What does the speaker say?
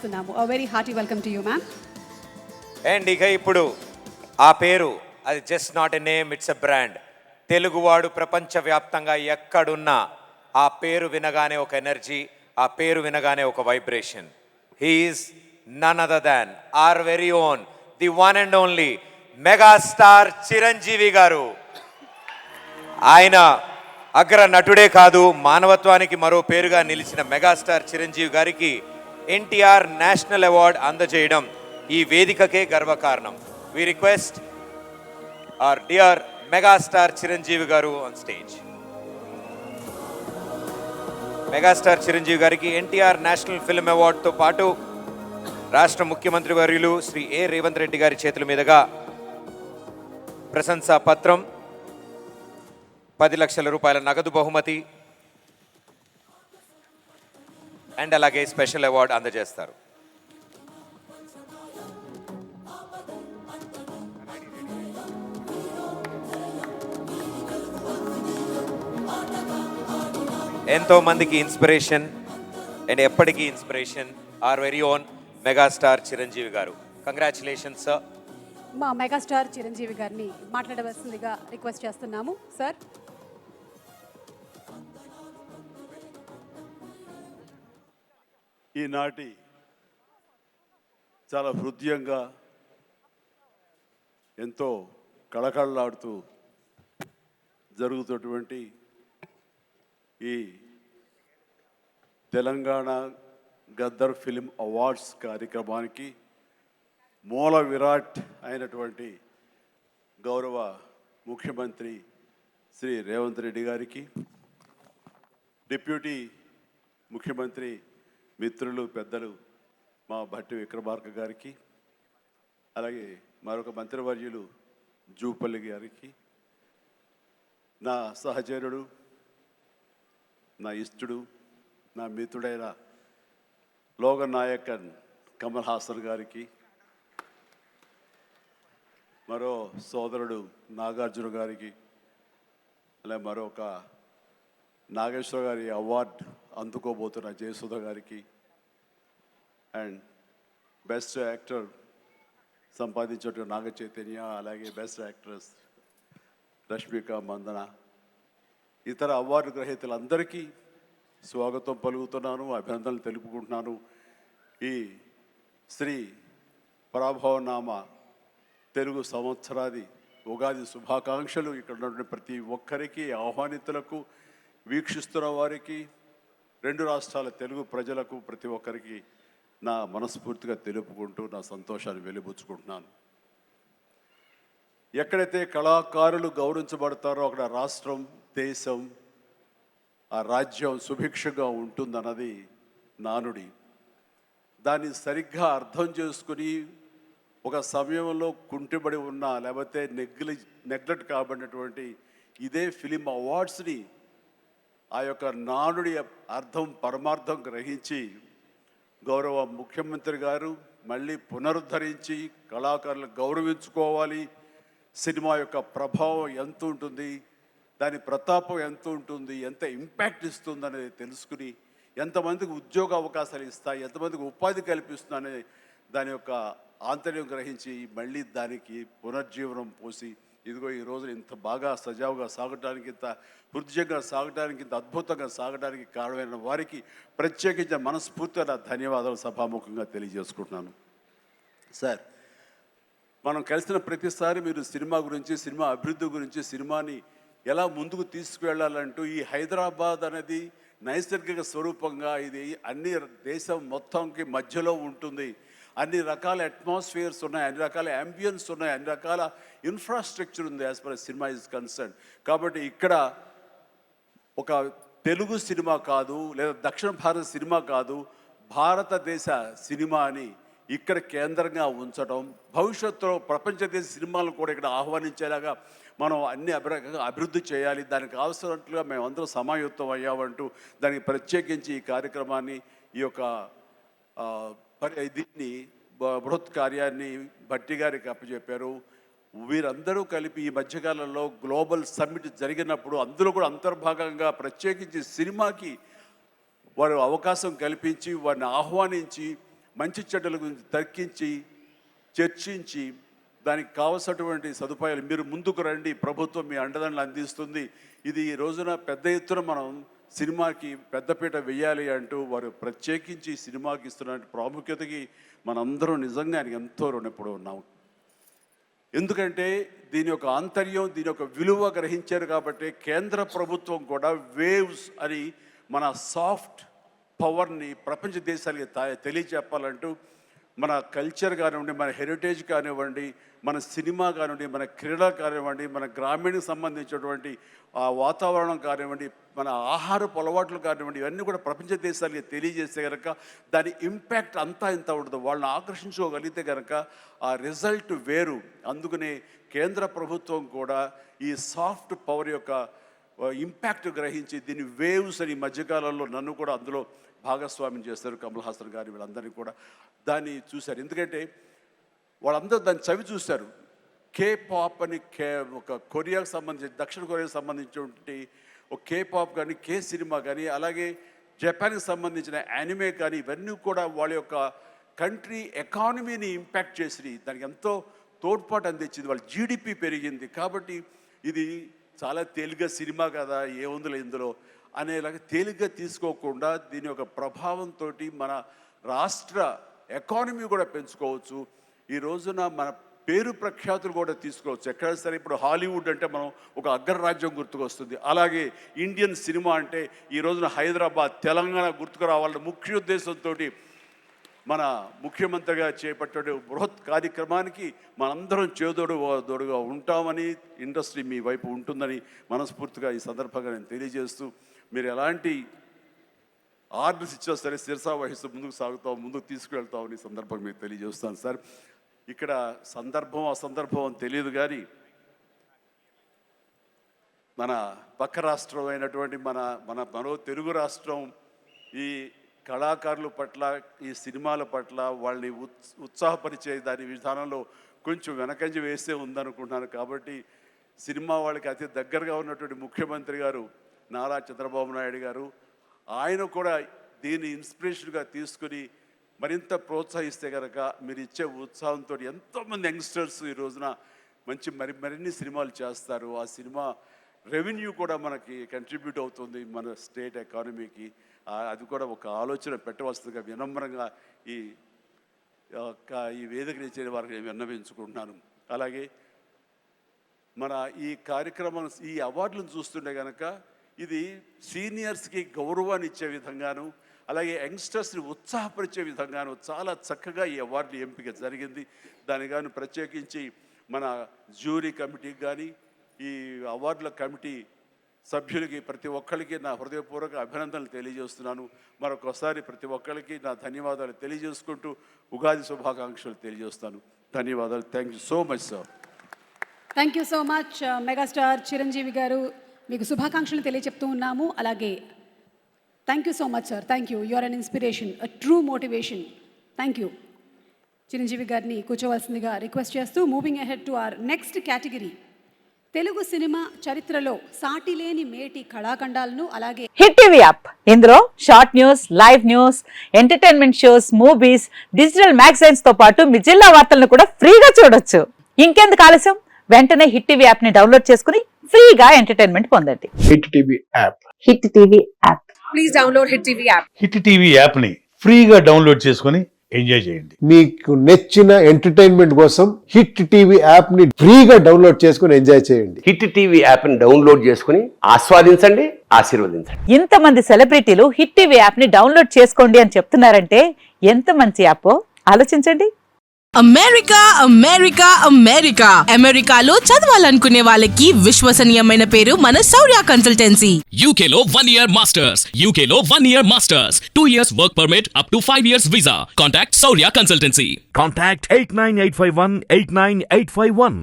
చేస్తున్నాము. A very hearty welcome to you, ma'am. And ఇక ఇప్పుడు ఆ పేరు అది just not a name, it's a brand. తెలుగువాడు ప్రపంచవ్యాప్తంగా ఎక్కడున్నా ఆ పేరు వినగానే ఒక ఎనర్జీ, ఆ పేరు వినగానే ఒక vibration. He's none other than our very own, the one and only megastar Chiranjeevi garu. ఆయన అగ్ర నటుడే కాదు, మానవత్వానికి మరో పేరుగా నిలిచిన మెగాస్టార్ చిరంజీవి గారికి ఎన్టీఆర్ నేషనల్ అవార్డు అందజేయడం ఈ వేదికకే గర్వకారణం. We request our dear megastar Chiranjeevi garu on stage. Megastar Chiranjeevi గారికి ఎన్టీఆర్ నేషనల్ ఫిల్మ్ అవార్డుతో పాటు రాష్ట్ర ముఖ్యమంత్రి వర్యులు శ్రీ ఏ రేవంత్ రెడ్డి గారి చేతుల మీదుగా ప్రశంసా పత్రం, 10 లక్షల రూపాయల నగదు బహుమతి అండ్ అలాగే స్పెషల్ అవార్డు అందజేస్తారు. ఎంతో మందికి ఇన్స్పిరేషన్ అండ్ ఎప్పటికీ inspiration our very own megastar Chiranjeevi garu. Congratulations sir. మా మెగాస్టార్ చిరంజీవి గారిని మాట్లాడవలసిందిగా రిక్వెస్ట్ చేస్తున్నాము సార్. ఈనాటి చాలా హృదయంగా ఎంతో కళకళలాడుతూ జరుగుతున్నటువంటి ఈ తెలంగాణ గద్దర్ ఫిలిం అవార్డ్స్ కార్యక్రమానికి మూల విరాట్ అయినటువంటి గౌరవ ముఖ్యమంత్రి శ్రీ రేవంత్ రెడ్డి గారికి, డిప్యూటీ ముఖ్యమంత్రి మిత్రులు పెద్దలు మా భట్టి విక్రమార్క గారికి, అలాగే మరొక మంత్రివర్యులు జూపల్లి గారికి, నా సహచరుడు, నా ఇష్టడు, నా మిత్రుడైన లోకనాయకన్ కమల్ హాసన్ గారికి, మరో సోదరుడు నాగార్జున గారికి, అలాగే మరొక నాగేశ్వర గారి అవార్డు అందుకోబోతున్న జయసుధ గారికి, and best actor సంపాదించేటువంటి Naga Chaitanya, అలాగే బెస్ట్ యాక్ట్రెస్ రష్మిక మందన, ఇతర అవార్డు గ్రహీతలందరికీ స్వాగతం పలుకుతున్నాను, అభినందనలు తెలుపుకుంటున్నాను. ఈ శ్రీ పరాభవనామ తెలుగు సంవత్సరాది ఉగాది శుభాకాంక్షలు ఇక్కడ ఉన్నటువంటి ప్రతి ఒక్కరికి, ఆహ్వానితులకు, వీక్షిస్తున్న వారికి, 2 రాష్ట్రాల తెలుగు ప్రజలకు ప్రతి ఒక్కరికి నా మనస్ఫూర్తిగా తెలుపుకుంటూ నా సంతోషాన్ని వెలిబుచ్చుకుంటున్నాను. ఎక్కడైతే కళాకారులు గౌరవించబడతారో అక్కడ రాష్ట్రం, దేశం, ఆ రాజ్యం సుభిక్షగా ఉంటుందన్నది నానుడి. దాన్ని సరిగ్గా అర్థం చేసుకుని ఒక సమయంలో కుంటిబడి ఉన్న, లేకపోతే నెగ్లెక్ట్ కాబడినటువంటి ఇదే ఫిలిం అవార్డ్స్ని ఆ యొక్క నానుడి అర్థం పరమార్థం గ్రహించి గౌరవ ముఖ్యమంత్రి గారు మళ్ళీ పునరుద్ధరించి కళాకారులు గౌరవించుకోవాలి, సినిమా యొక్క ప్రభావం ఎంత ఉంటుంది, దాని ప్రతాపం ఎంత ఉంటుంది, ఎంత ఇంపాక్ట్ ఇస్తుంది అనేది తెలుసుకుని ఎంతమందికి ఉద్యోగ అవకాశాలు ఇస్తాయి, ఎంతమందికి ఉపాధి కల్పిస్తుందనే దాని యొక్క ఆంతర్యం గ్రహించి మళ్ళీ దానికి పునర్జీవనం పోసి ఇదిగో ఈ రోజున ఇంత బాగా సజావుగా సాగటానికి, ఇంత హృదయంగా సాగటానికి, ఇంత అద్భుతంగా సాగటానికి కారణమైన వారికి ప్రత్యేకించిన మనస్ఫూర్తిగా ధన్యవాదాలు సభాముఖంగా తెలియజేసుకుంటున్నాను. సార్, మనం కలిసిన ప్రతిసారి మీరు సినిమా గురించి, సినిమా అభివృద్ధి గురించి, సినిమాని ఎలా ముందుకు తీసుకువెళ్ళాలంటూ, ఈ హైదరాబాద్ అనేది నైసర్గిక స్వరూపంగా ఇది అన్ని దేశం మొత్తంకి మధ్యలో ఉంటుంది, అన్ని రకాల అట్మాస్ఫియర్స్ ఉన్నాయి, అన్ని రకాల అంబియన్స్ ఉన్నాయి, అన్ని రకాల ఇన్ఫ్రాస్ట్రక్చర్ ఉంది as per cinema is concern. కాబట్టి ఇక్కడ ఒక తెలుగు సినిమా కాదు, లేదా దక్షిణ భారత సినిమా కాదు, భారతదేశ సినిమా అని ఇక్కడ కేంద్రంగా ఉంచడం, భవిష్యత్తులో ప్రపంచ దేశ సినిమాలను కూడా ఇక్కడ ఆహ్వానించేలాగా మనం అన్ని అభివృద్ధి చేయాలి, దానికి అవసరట్లుగా మేమందరం సమాయుత్తం అయ్యామంటూ దానికి ప్రత్యేకించి ఈ కార్యక్రమాన్ని, ఈ యొక్క దీన్ని బృహత్ కార్యాన్ని భట్టి గారికి అప్పచెప్పారు. వీరందరూ కలిపి ఈ మధ్యకాలంలో గ్లోబల్ సమ్మిట్ జరిగినప్పుడు అందులో కూడా అంతర్భాగంగా ప్రత్యేకించి సినిమాకి వారు అవకాశం కల్పించి వారిని ఆహ్వానించి మంచి చెడ్డల గురించి తర్కించి చర్చించి దానికి కావలసినటువంటి సదుపాయాలు మీరు ముందుకు రండి, ప్రభుత్వం మీ అండదండలు అందిస్తుంది, ఇది ఈ రోజున పెద్ద ఎత్తున మనం సినిమాకి పెద్దపీట వేయాలి అంటూ వారు ప్రత్యేకించి సినిమాకి ఇస్తున్న ప్రాముఖ్యతకి మనందరం నిజంగా ఆయనకి ఎంతో రుణపడి ఉన్నాం. ఎందుకంటే దీని యొక్క ఆంతర్యం, దీని యొక్క విలువ గ్రహించారు కాబట్టి కేంద్ర ప్రభుత్వం కూడా వేవ్స్ అని మన సాఫ్ట్ పవర్ని ప్రపంచ దేశాలకి తెలియచెప్పాలంటూ మన కల్చర్ కానివ్వండి, మన హెరిటేజ్ కానివ్వండి, మన సినిమా కానివ్వండి, మన క్రీడ కానివ్వండి, మన గ్రామీణకు సంబంధించినటువంటి ఆ వాతావరణం కానివ్వండి, మన ఆహారపు అలవాట్లు కానివ్వండి, ఇవన్నీ కూడా ప్రపంచ దేశాలకి తెలియజేస్తే కనుక దాని ఇంపాక్ట్ అంతా ఇంత ఉండదు. వాళ్ళని ఆకర్షించుకోగలిగితే కనుక ఆ రిజల్ట్ వేరు. అందుకనే కేంద్ర ప్రభుత్వం కూడా ఈ సాఫ్ట్ పవర్ యొక్క ఇంపాక్ట్ గ్రహించి దీన్ని వేవ్స్ అని మధ్యకాలంలో నన్ను కూడా అందులో భాగస్వామ్యం చేస్తారు. కమల్ హాసన్ గారు వీళ్ళందరినీ కూడా దాన్ని చూశారు. ఎందుకంటే వాళ్ళందరూ దాన్ని చవి చూశారు. కే పాప్ అని ఒక కొరియాకు సంబంధించి, దక్షిణ కొరియాకు సంబంధించినటువంటి ఒక కే పాప్ కానీ, కే సినిమా కానీ, అలాగే జపాన్కి సంబంధించిన యానిమే కానీ, ఇవన్నీ కూడా వాళ్ళ యొక్క కంట్రీ ఎకానమీని ఇంపాక్ట్ చేసి దానికి ఎంతో తోడ్పాటు అందించింది. వాళ్ళ జీడిపి పెరిగింది. కాబట్టి ఇది చాలా తేలిగ్గా సినిమా కదా, ఏముందిలే ఇందులో అనేలాగా తేలిగ్గా తీసుకోకుండా దీని యొక్క ప్రభావంతో మన రాష్ట్ర ఎకానమీ కూడా పెంచుకోవచ్చు. ఈ రోజున మన పేరు ప్రఖ్యాతులు కూడా తీసుకోవచ్చు. ఎక్కడైనా సరే ఇప్పుడు హాలీవుడ్ అంటే మనం ఒక అగ్రరాజ్యం గుర్తుకొస్తుంది. అలాగే ఇండియన్ సినిమా అంటే ఈ రోజున హైదరాబాద్, తెలంగాణ గుర్తుకు రావాలన్న ముఖ్య ఉద్దేశంతో మన ముఖ్యమంత్రిగా చేపట్టే బృహత్ కార్యక్రమానికి మనందరం చేదోడుగా ఉంటామని, ఇండస్ట్రీ మీ వైపు ఉంటుందని మనస్ఫూర్తిగా ఈ సందర్భంగా నేను తెలియజేస్తూ, మీరు ఎలాంటి ఆర్డర్స్ ఇచ్చినా సరే శిరసా వహిస్తూ ముందుకు తీసుకువెళ్తామని సందర్భంగా మీకు తెలియజేస్తాను సార్. ఇక్కడ సందర్భం అసందర్భం అని తెలియదు కానీ మన పక్క రాష్ట్రం అయినటువంటి మరో తెలుగు రాష్ట్రం ఈ కళాకారుల పట్ల, ఈ సినిమాల పట్ల వాళ్ళని ఉత్సాహపరిచే దాని విధానంలో కొంచెం వెనకంజ వేసే ఉందనుకుంటున్నాను. కాబట్టి సినిమా వాళ్ళకి అతి దగ్గరగా ఉన్నటువంటి ముఖ్యమంత్రి గారు నారా చంద్రబాబు నాయుడు గారు, ఆయన కూడా దీన్ని ఇన్స్పిరేషన్గా తీసుకుని మరింత ప్రోత్సహిస్తే కనుక మీరు ఇచ్చే ఉత్సాహంతో ఎంతోమంది యంగ్స్టర్స్ ఈ రోజున మరిన్ని సినిమాలు చేస్తారు. ఆ సినిమా రెవెన్యూ కూడా మనకి కంట్రిబ్యూట్ అవుతుంది మన స్టేట్ ఎకానమీకి. అది కూడా ఒక ఆలోచన పెట్టవలసిందిగా వినమ్రంగా ఈ వేదిక ఇచ్చే వారికి నేను విన్నవించుకుంటున్నాను. అలాగే మన ఈ కార్యక్రమం, ఈ అవార్డులను చూస్తుంటే కనుక ఇది సీనియర్స్కి గౌరవాన్ని ఇచ్చే విధంగాను, అలాగే యంగ్స్టర్స్ని ఉత్సాహపరిచే విధంగాను చాలా చక్కగా ఈ అవార్డులు ఎంపిక జరిగింది. దాని కానీ ప్రత్యేకించి మన జ్యూరీ కమిటీకి కానీ, ఈ అవార్డుల కమిటీ సభ్యులకి ప్రతి ఒక్కరికి నా హృదయపూర్వక అభినందనలు తెలియజేస్తున్నాను. మరొకసారి ప్రతి ఒక్కరికి నా ధన్యవాదాలు తెలియజేసుకుంటూ ఉగాది శుభాకాంక్షలు తెలియజేస్తాను. ధన్యవాదాలు. Thank you so much sir. Thank you so much megastar Chiranjeevi garu, మీకు శుభాకాంక్షలు తెలియచెప్తూ ఉన్నాము. అలాగే thank you so much sir. Thank you. You are an inspiration, a true motivation. Thank you. Chiranjeevi గారిని కూర్చోవలసిందిగా రిక్వెస్ట్ చేస్తూ moving ahead to our next category, Telugu cinema చరిత్రలో సాటిలేని మేటి కళాఖండాలను, అలాగే హిట్ టీవీ యాప్. ఇందులో short news, live news, entertainment shows, movies, digital magazines తో పాటు మీ జిల్లా వార్తలను కూడా ఫ్రీగా చూడొచ్చు. ఇంకెందుకు ఆలస్యం, వెంటనే హిట్ టీవీ యాప్ ని డౌన్లోడ్ చేసుకుని ఫ్రీగా ఎంటర్టైన్మెంట్ పొందండి. Hit TV app. Hit TV app. Please download hit TV app. Hit TV app ని ఫ్రీగా డౌన్లోడ్ చేసుకుని ఎంజాయ్ చేయండి. మీకు నచ్చిన ఎంటర్టైన్మెంట్ కోసం హిట్ టీవీ యాప్ ని ఫ్రీగా డౌన్లోడ్ చేసుకుని ఎంజాయ్ చేయండి. హిట్ టీవీ యాప్ ని డౌన్లోడ్ చేసుకుని ఆస్వాదించండి, ఆశీర్వదించండి. ఇంతమంది సెలబ్రిటీలు హిట్ టీవీ యాప్ ని డౌన్లోడ్ చేసుకోండి అని చెప్తున్నారంటే ఎంత మంచి యాప్ ఆలోచించండి. అమెరికా అమెరికా అమెరికా అమెరికాలో చదవాలనుకునే వాళ్ళకి విశ్వసనీయమైన పేరు మన శౌర్య కన్సల్టెన్సీ. UK లో 1 year masters, UK లో 1 year masters, 2 years work permit up to 5 years visa. Contact Saurya Consultancy. Contact 89851 89851.